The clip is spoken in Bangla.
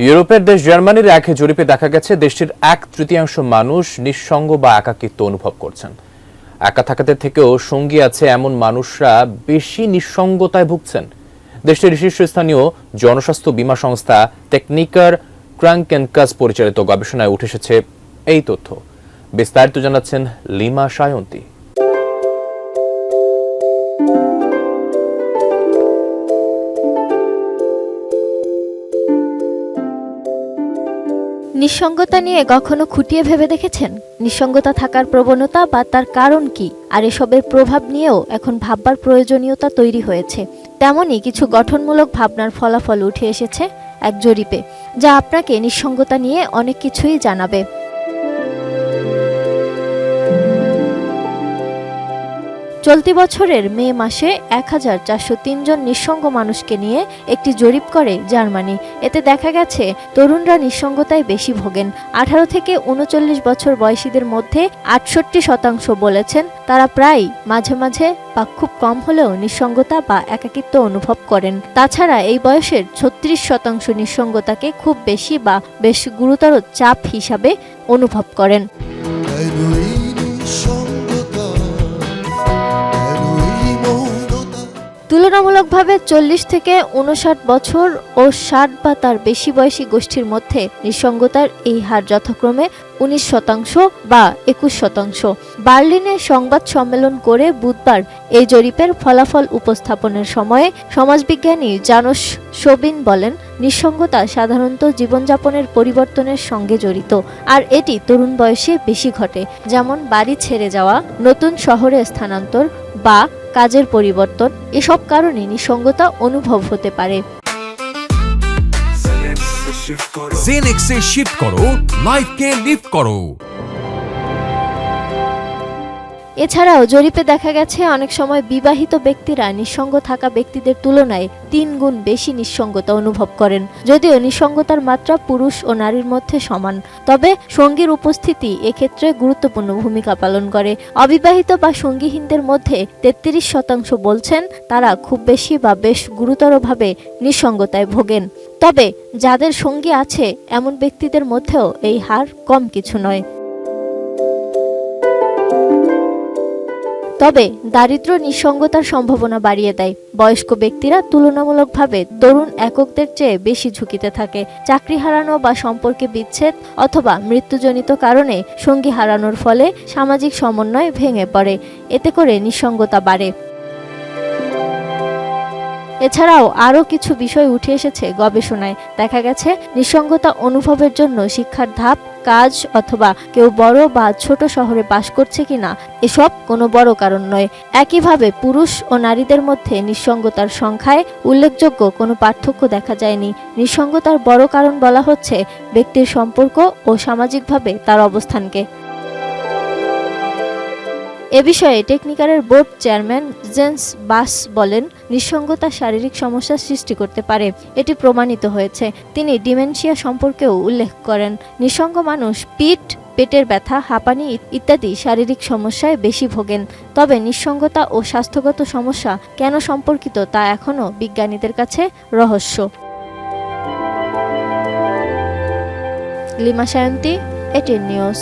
ইউরোপের দেশ জার্মানির এক জরিপে দেখা গেছে দেশটির 1/3 মানুষ নিঃসঙ্গ বা একাকিত্ব অনুভব করছেন। একা থাকাতে থেকেও সঙ্গী আছে এমন মানুষরা বেশি নিঃসঙ্গতায় ভুগছেন। দেশটির শীর্ষস্থানীয় জনস্বাস্থ্য বীমা সংস্থা টেকনিকার ক্রাঙ্কেনকাস পরিচালিত গবেষণায় উঠে এসেছে এই তথ্য। বিস্তারিত জানাচ্ছেন লিমা সায়ন্তী। নিঃসঙ্গতা নিয়ে কখনো খুঁটিয়ে ভেবে দেখেছেন? নিঃসঙ্গতা থাকার প্রবণতা বা তার কারণ কি, আর এসবের প্রভাব নিয়েও এখন ভাববার প্রয়োজনীয়তা তৈরি হয়েছে। তেমনই কিছু গঠনমূলক ভাবনার ফলাফল উঠে এসেছে এক জরিপে, যা আপনাকে নিঃসঙ্গতা নিয়ে অনেক কিছুই জানাবে। চলতি বছরের মে মাসে 1403 জন নিঃসঙ্গ মানুষকে নিয়ে একটি জরিপ করে জার্মানি। এতে দেখা গেছে তরুণরা নিঃসঙ্গতায় বেশি ভোগেন। 18 থেকে 39 বছর বয়সীদের মধ্যে 68% বলেছেন তারা প্রায় মাঝে মাঝে বা খুব কম হলেও নিঃসঙ্গতা বা একাকিত্ব অনুভব করেন। তাছাড়া এই বয়সের 36% নিঃসঙ্গতাকে খুব বেশি বা বেশ গুরুতর চাপ হিসাবে অনুভব করেন। তুলনামূলকভাবে 40 থেকে 59 বছর ও 60 বা তার বেশি বয়সী গোষ্ঠীর মধ্যে নিঃসঙ্গতার এই হার যথাক্রমে 19% বা 21%। বার্লিনে সংবাদ সম্মেলন করে বুধবার এই জরিপের ফলাফল উপস্থাপনের সময়ে সমাজবিজ্ঞানী জানোস শোবিন বলেন, নিঃসঙ্গতা সাধারণত জীবনযাপনের পরিবর্তনের সঙ্গে জড়িত, আর এটি তরুণ বয়সে বেশি ঘটে। যেমন বাড়ি ছেড়ে যাওয়া, নতুন শহরে স্থানান্তর বা কাজের পরিবর্তন, এসব কারণে নিঃসঙ্গতা অনুভব হতে পারে। জেনেক্সে শিফট করো, লাইফকে লিফট করো। এছাড়াও জরিপে দেখা গেছে অনেক সময় বিবাহিত ব্যক্তিরা নিঃসঙ্গ থাকা ব্যক্তিদের তুলনায় 3 গুণ বেশি নিঃসঙ্গতা অনুভব করেন। যদিও নিঃসঙ্গতার মাত্রা পুরুষ ও নারীর মধ্যে সমান, তবে সঙ্গীর উপস্থিতি এক্ষেত্রে গুরুত্বপূর্ণ ভূমিকা পালন করে। অবিবাহিত বা সঙ্গীহীনদের মধ্যে 33% বলছেন তারা খুব বেশি বা বেশ গুরুতরভাবে নিঃসঙ্গতায় ভোগেন। তবে যাদের সঙ্গী আছে এমন ব্যক্তিদের মধ্যেও এই হার কম কিছু নয়। তবে দারিদ্র্য নিঃসঙ্গতার সম্ভাবনা বাড়িয়ে দেয়। বয়স্ক ব্যক্তিরা তুলনামূলকভাবে তরুণ এককদের চেয়ে বেশি ঝুঁকিতে থাকে। চাকরি হারানো বা সম্পর্কে বিচ্ছেদ অথবা মৃত্যুজনিত কারণে সঙ্গী হারানোর ফলে সামাজিক সমন্বয় ভেঙে পড়ে। এতে করে নিঃসঙ্গতা বাড়ে। এছাড়াও আরও কিছু বিষয় উঠে এসেছে গবেষণায়। দেখা গেছে নিঃসঙ্গতা অনুভবের জন্য শিক্ষার ধাপ, কাজ অথবা কেউ বড় বা ছোট শহরে বাস করছে কিনা, এসব কোনো বড় কারণ নয়। একইভাবে পুরুষ ও নারীদের মধ্যে নিঃসঙ্গতার সংখ্যায় উল্লেখযোগ্য কোনো পার্থক্য দেখা যায়নি। নিঃসঙ্গতার বড় কারণ বলা হচ্ছে ব্যক্তির সম্পর্ক ও সামাজিকভাবে তার অবস্থানকে। এ বিষয়ে টেকনিকারের বোর্ড চেয়ারম্যান জেন্স বাস বলেন, নিঃসঙ্গতা শারীরিক সমস্যার সৃষ্টি করতে পারে, এটি প্রমাণিত হয়েছে। তিনি ডিমেনশিয়া সম্পর্কেও উল্লেখ করেন। নিঃসঙ্গ মানুষ পেটের ব্যথা, হাঁপানি ইত্যাদি শারীরিক সমস্যায় বেশি ভোগেন। তবে নিঃসঙ্গতা ও স্বাস্থ্যগত সমস্যা কেন সম্পর্কিত তা এখনও বিজ্ঞানীদের কাছে রহস্য। Lima Sayanti, ATN news.